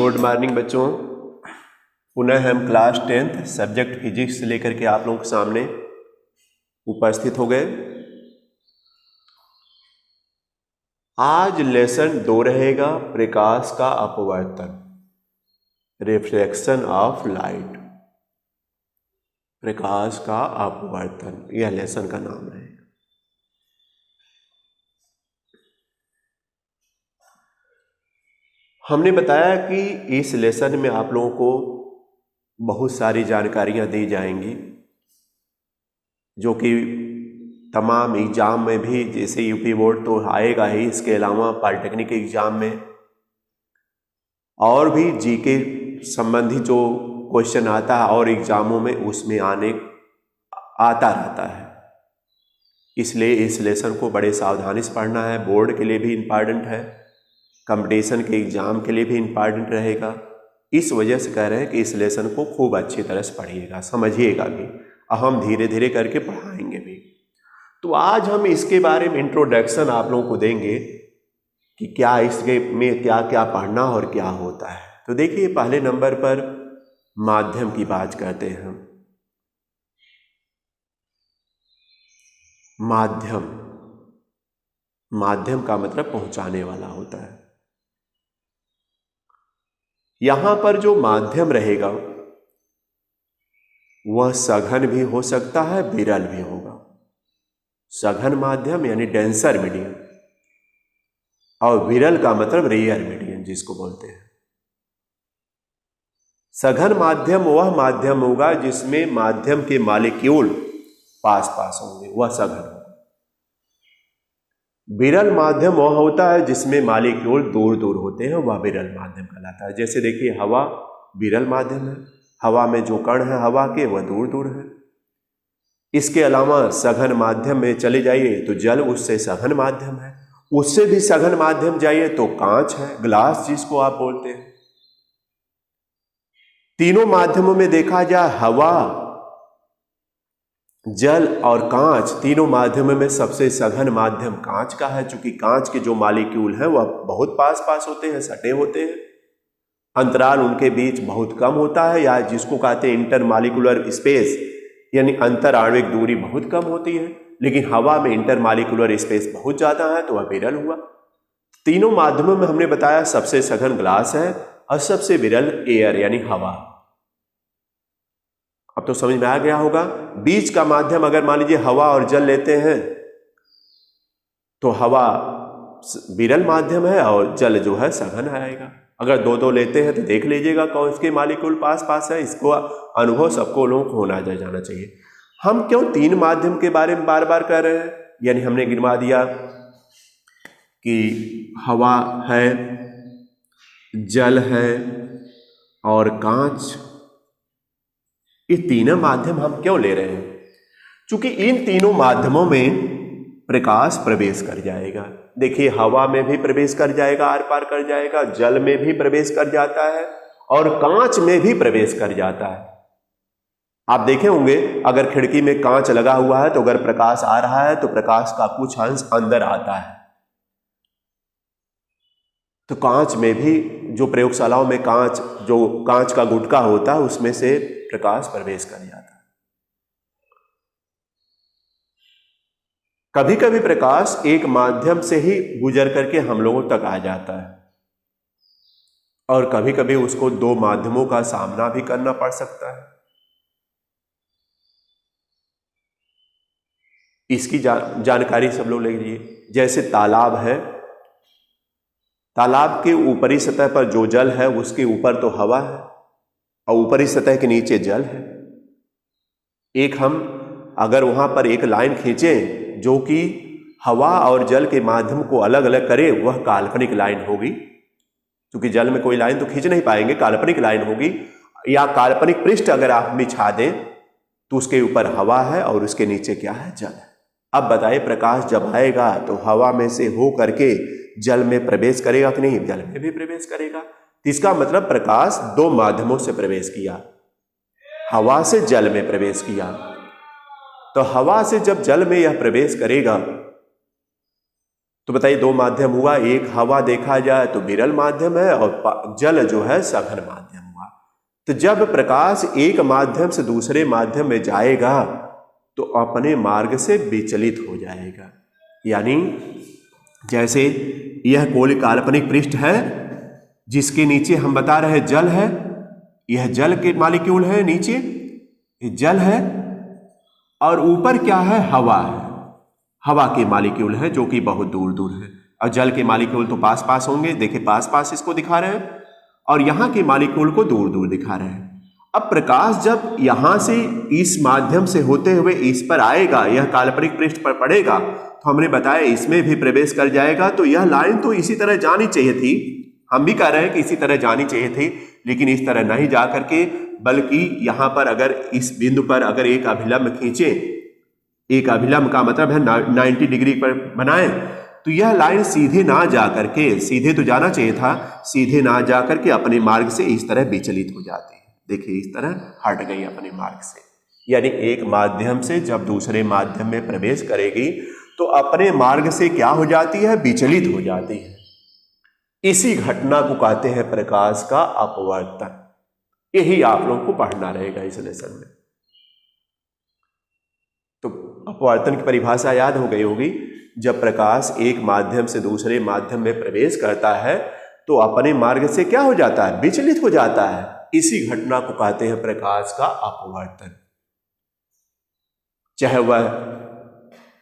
Good morning बच्चों। पुनः हम क्लास 10th सब्जेक्ट फिजिक्स लेकर के आप लोगों के सामने उपस्थित हो गए। आज लेसन 2 रहेगा, प्रकाश का अपवर्तन, रिफ्लेक्शन ऑफ लाइट। प्रकाश का अपवर्तन यह लेसन का नाम रहेगा। हमने बताया कि इस लेसन में आप लोगों को बहुत सारी जानकारियां दी जाएंगी जो कि तमाम एग्जाम में भी, जैसे यूपी बोर्ड तो आएगा ही, इसके अलावा पॉलिटेक्निक एग्जाम में और भी जीके संबंधी जो क्वेश्चन आता है और एग्जामों में उसमें आता रहता है। इसलिए इस लेसन को बड़े सावधानी से पढ़ना है। बोर्ड के लिए भी इम्पॉर्टेंट है, कंपटीशन के एग्जाम के लिए भी इम्पॉर्टेंट रहेगा। इस वजह से कह रहे हैं कि इस लेसन को खूब अच्छी तरह से पढ़िएगा, समझिएगा भी, और हम धीरे धीरे करके पढ़ाएंगे भी। तो आज हम इसके बारे में इंट्रोडक्शन आप लोगों को देंगे कि क्या इसके में क्या क्या पढ़ना और क्या होता है। तो देखिए, पहले नंबर पर माध्यम की बात करते हैं हम। माध्यम का मतलब पहुंचाने वाला होता है। यहां पर जो माध्यम रहेगा वह सघन भी हो सकता है, विरल भी होगा। सघन माध्यम यानी डेंसर मीडियम, और विरल का मतलब रेयर मीडियम जिसको बोलते हैं। सघन माध्यम वह माध्यम होगा जिसमें माध्यम के मॉलिक्यूल पास पास होंगे, वह सघन होगा। विरल माध्यम वह होता है जिसमें मॉलिक्यूल दूर दूर होते हैं, वह विरल माध्यम कहलाता है। जैसे देखिए, हवा विरल माध्यम है, हवा में जो कण है हवा के वह दूर दूर है। इसके अलावा सघन माध्यम में चले जाइए तो जल उससे सघन माध्यम है, उससे भी सघन माध्यम जाइए तो कांच है, ग्लास जिसको आप बोलते हैं। तीनों माध्यमों में देखा जाए, हवा, जल और कांच, तीनों माध्यमों में सबसे सघन माध्यम कांच का है, क्योंकि कांच के जो मॉलिक्यूल हैं वह बहुत पास पास होते हैं, सटे होते हैं। अंतराल उनके बीच बहुत कम होता है, या जिसको कहते हैं इंटरमॉलिक्यूलर स्पेस, यानी अंतर आणविक दूरी बहुत कम होती है। लेकिन हवा में इंटरमॉलिक्यूलर स्पेस बहुत ज्यादा है, तो वह विरल हुआ। तीनों माध्यमों में हमने बताया सबसे सघन ग्लास है और सबसे विरल एयर यानी हवा। अब तो समझ में आ गया होगा। बीच का माध्यम अगर मान लीजिए हवा और जल लेते हैं तो हवा विरल माध्यम है और जल जो है सघन आएगा। अगर दो दो लेते हैं तो देख लीजिएगा कौन इसके मॉलिक्यूल पास पास है। इसको अनुभव सबको लोगों को होना जाना चाहिए। हम क्यों 3 माध्यम के बारे में बार बार कह रहे हैं, यानी हमने गिनवा दिया कि हवा है, जल है और कांच। ये तीनों माध्यम हम क्यों ले रहे हैं? क्योंकि इन तीनों माध्यमों में प्रकाश प्रवेश कर जाएगा। देखिए, हवा में भी प्रवेश कर जाएगा, आर पार कर जाएगा, जल में भी प्रवेश कर जाता है और कांच में भी प्रवेश कर जाता है। आप देखे होंगे, अगर खिड़की में कांच लगा हुआ है तो अगर प्रकाश आ रहा है तो प्रकाश का कुछ अंश अंदर आता है। तो कांच में भी, जो प्रयोगशालाओं में कांच का गुटका होता है, उसमें से प्रकाश प्रवेश कर जाता है। कभी कभी प्रकाश एक माध्यम से ही गुजर करके हम लोगों तक आ जाता है, और कभी कभी उसको 2 माध्यमों का सामना भी करना पड़ सकता है। इसकी जानकारी सब लोग ले लीजिए। जैसे तालाब है, तालाब के ऊपरी सतह पर जो जल है उसके ऊपर तो हवा है और ऊपरी सतह के नीचे जल है। एक हम अगर वहां पर एक लाइन खींचें जो कि हवा और जल के माध्यम को अलग अलग करे, वह काल्पनिक लाइन होगी, क्योंकि जल में कोई लाइन तो खींच नहीं पाएंगे, काल्पनिक लाइन होगी। या काल्पनिक पृष्ठ अगर आप बिछा दें तो उसके ऊपर हवा है और उसके नीचे क्या है? जल है। अब बताइए, प्रकाश जब आएगा तो हवा में से हो करके जल में प्रवेश करेगा कि नहीं? जल में भी प्रवेश करेगा। इसका मतलब प्रकाश 2 माध्यमों से प्रवेश किया, हवा से जल में प्रवेश किया। तो हवा से जब जल में यह प्रवेश करेगा तो बताइए दो माध्यम हुआ, एक हवा देखा जाए तो विरल माध्यम है और जल जो है सघन माध्यम हुआ। तो जब प्रकाश एक माध्यम से दूसरे माध्यम में जाएगा तो अपने मार्ग से विचलित हो जाएगा। यानी जैसे यह कोई काल्पनिक पृष्ठ है जिसके नीचे हम बता रहे हैं जल है, यह जल के मॉलिक्यूल है, नीचे जल है और ऊपर क्या है, हवा है। हवा के मॉलिक्यूल है जो कि बहुत दूर दूर है और जल के मॉलिक्यूल तो पास पास होंगे। देखिए पास पास इसको दिखा रहे हैं और यहाँ के मॉलिक्यूल को दूर दूर दिखा रहे हैं। अब प्रकाश जब यहाँ से इस माध्यम से होते हुए इस पर आएगा, यह काल्पनिक पृष्ठ पर पड़ेगा, तो हमने बताया इसमें भी प्रवेश कर जाएगा। तो यह लाइन तो इसी तरह जानी चाहिए थी, हम भी कह रहे हैं कि इसी तरह जानी चाहिए थी, लेकिन इस तरह नहीं जा करके, बल्कि यहाँ पर अगर इस बिंदु पर अगर एक अभिलंब खींचे, एक अभिलंब का मतलब है 90 डिग्री पर बनाए, तो यह लाइन सीधे ना जा करके, सीधे तो जाना चाहिए था, सीधे ना जा करके अपने मार्ग से इस तरह विचलित हो जाती है। देखिए इस तरह हट गई अपने मार्ग से। यानी एक माध्यम से जब दूसरे माध्यम में प्रवेश करेगी तो अपने मार्ग से क्या हो जाती है, विचलित हो जाती है। इसी घटना को कहते हैं प्रकाश का अपवर्तन। यही आप लोगों को पढ़ना रहेगा इस लेसन में। तो अपवर्तन की परिभाषा याद हो गई होगी। जब प्रकाश एक माध्यम से दूसरे माध्यम में प्रवेश करता है तो अपने मार्ग से क्या हो जाता है, विचलित हो जाता है। इसी घटना को कहते हैं प्रकाश का अपवर्तन। चाहे वह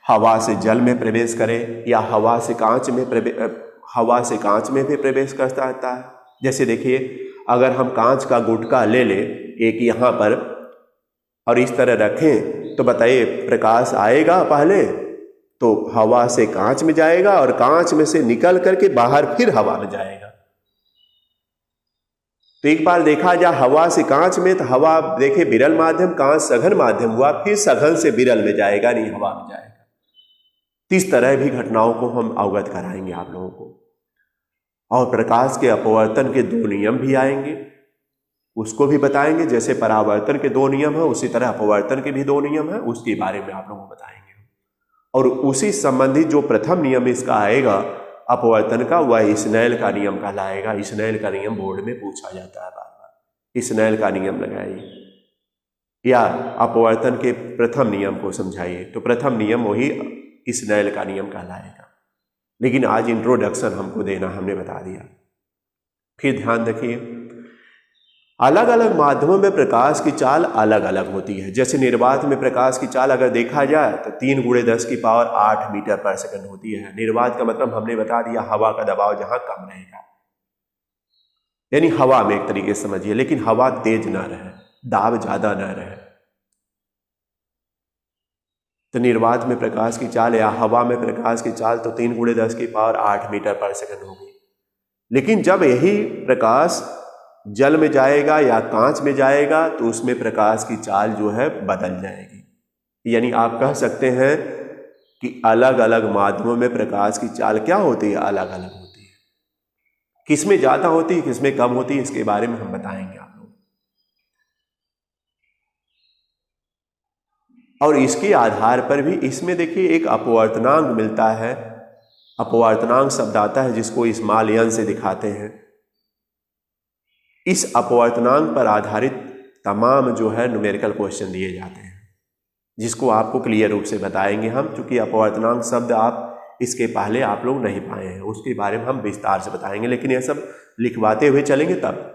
हवा से जल में प्रवेश करे या हवा से कांच में भी प्रवेश करता रहता है। जैसे देखिए अगर हम कांच का गुटका ले लें एक यहाँ पर और इस तरह रखें तो बताइए प्रकाश आएगा, पहले तो हवा से कांच में जाएगा और कांच में से निकल करके बाहर फिर हवा में जाएगा। तो एक बार देखा जाए हवा से कांच में, तो हवा देखे विरल माध्यम, कांच सघन माध्यम हुआ, फिर सघन से विरल में जाएगा, नहीं हवा में जाएगा। इस तरह भी घटनाओं को हम अवगत कराएंगे आप लोगों को। और प्रकाश के अपवर्तन के दो नियम भी आएंगे, उसको भी बताएंगे। जैसे परावर्तन के दो नियम है उसी तरह अपवर्तन के भी दो नियम है, उसके बारे में आप लोगों को बताएंगे। और उसी संबंधित जो प्रथम नियम इसका आएगा अपवर्तन का, वह स्नेल का नियम कहलाएगा। स्नेल का नियम बोर्ड में पूछा जाता है बार बार, स्नेल का नियम लगाइए या अपवर्तन के प्रथम नियम को समझाइए। तो प्रथम नियम वही स्नेल का नियम कहलाएगा। लेकिन आज इंट्रोडक्शन हमको देना, हमने बता दिया। फिर ध्यान रखिए, अलग अलग माध्यमों में प्रकाश की चाल अलग अलग होती है। जैसे निर्वात में प्रकाश की चाल अगर देखा जाए तो 3 × 10⁸ मीटर पर सेकंड होती है। निर्वात का मतलब हमने बता दिया, हवा का दबाव जहां कम रहेगा, यानी हवा में एक तरीके से समझिए, लेकिन हवा तेज ना रहे, दाब ज्यादा ना रहे। तो निर्वात में प्रकाश की चाल या हवा में प्रकाश की चाल तो 3 × 10⁸ मीटर पर सेकंड होगी। लेकिन जब यही प्रकाश जल में जाएगा या कांच में जाएगा तो उसमें प्रकाश की चाल जो है बदल जाएगी। यानी आप कह सकते हैं कि अलग अलग माध्यमों में प्रकाश की चाल क्या होती है, अलग अलग होती है। किसमें ज्यादा होती है, किसमें कम होती है, इसके बारे में हम बताएंगे आप लोग। और इसके आधार पर भी इसमें देखिए एक अपवर्तनांक मिलता है। अपवर्तनांक शब्द आता है जिसको स्मॉल n से दिखाते हैं। इस अपवर्तनांक पर आधारित तमाम जो है न्यूमेरिकल क्वेश्चन दिए जाते हैं, जिसको आपको क्लियर रूप से बताएंगे हम। चूंकि अपवर्तनांक शब्द आप इसके पहले आप लोग नहीं पाए हैं, उसके बारे में हम विस्तार से बताएंगे, लेकिन यह सब लिखवाते हुए चलेंगे तब।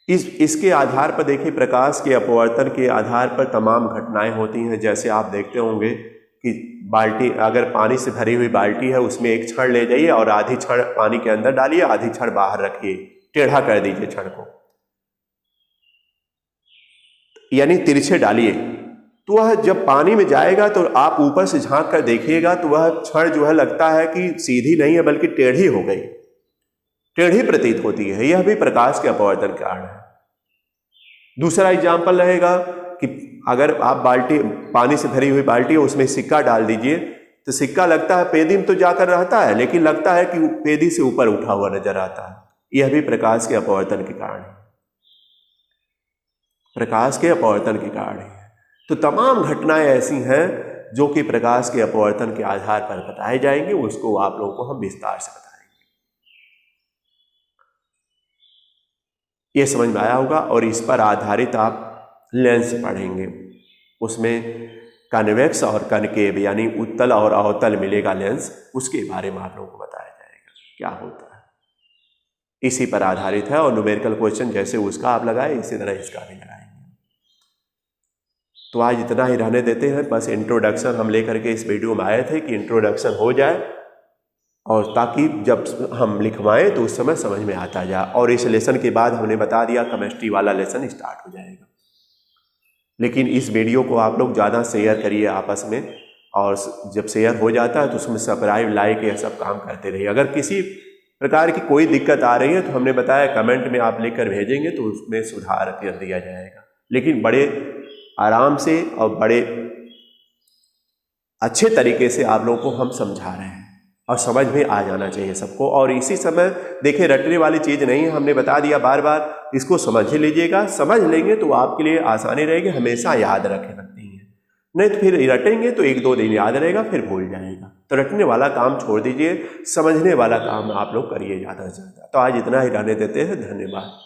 इसके आधार पर देखिए प्रकाश के अपवर्तन के आधार पर तमाम घटनाएं होती हैं। जैसे आप देखते होंगे कि बाल्टी, अगर पानी से भरी हुई बाल्टी है, उसमें एक छड़ ले जाइए और आधी छड़ पानी के अंदर डालिए, आधी छड़ बाहर रखिए, टेढ़ा कर दीजिए छड़ को, यानी तिरछे डालिए। तो वह जब पानी में जाएगा तो आप ऊपर से झांक कर देखिएगा तो वह छड़ जो है लगता है कि सीधी नहीं है बल्कि टेढ़ी हो गई, टेढ़ी प्रतीत होती है। यह भी प्रकाश के अपवर्तन के कारण है। दूसरा एग्जाम्पल रहेगा कि अगर आप बाल्टी, पानी से भरी हुई बाल्टी है, उसमें सिक्का डाल दीजिए तो सिक्का लगता है पेदी में तो जाकर रहता है, लेकिन लगता है कि पेदी से ऊपर उठा हुआ नजर आता है। यह भी प्रकाश के अपवर्तन के कारण है, प्रकाश के अपवर्तन के कारण है। तो तमाम घटनाएं ऐसी हैं जो कि प्रकाश के अपवर्तन के आधार पर बताए जाएंगे, उसको आप लोगों को हम विस्तार से बताएंगे। ये समझ में आया होगा। और इस पर आधारित आप लेंस पढ़ेंगे, उसमें कन्वेक्स और कनकेव यानी उत्तल और अवतल मिलेगा लेंस, उसके बारे में आप लोगों को बताया जाएगा क्या होता है। इसी पर आधारित है और न्यूमेरिकल क्वेश्चन जैसे उसका आप लगाए इसी तरह इसका भी लगाएंगे। तो आज इतना ही रहने देते हैं। बस इंट्रोडक्शन हम लेकर के इस वीडियो में आए थे कि इंट्रोडक्शन हो जाए और ताकि जब हम लिखवाएं तो उस समय समझ में आता जाए। और इस लेसन के बाद हमने बता दिया केमिस्ट्री वाला लेसन स्टार्ट हो जाएगा। लेकिन इस वीडियो को आप लोग ज़्यादा शेयर करिए आपस में, और जब शेयर हो जाता है तो उसमें सब्सक्राइब लाइक ये सब काम करते रहिए। अगर किसी प्रकार की कोई दिक्कत आ रही है तो हमने बताया कमेंट में आप लिखकर भेजेंगे तो उसमें सुधार कर दिया जाएगा। लेकिन बड़े आराम से और बड़े अच्छे तरीके से आप लोगों को हम समझा रहे हैं और समझ में आ जाना चाहिए सबको। और इसी समय देखिए रटने वाली चीज़ नहीं है, हमने बता दिया बार बार, इसको समझ ही लीजिएगा। समझ लेंगे तो आपके लिए आसानी रहेगी, हमेशा याद रखे रखती है। नहीं तो फिर रटेंगे तो 1-2 दिन याद रहेगा फिर भूल जाएगा। तो रटने वाला काम छोड़ दीजिए, समझने वाला काम आप लोग करिए ज़्यादा से ज़्यादा। तो आज इतना ही रहने देते हैं, धन्यवाद।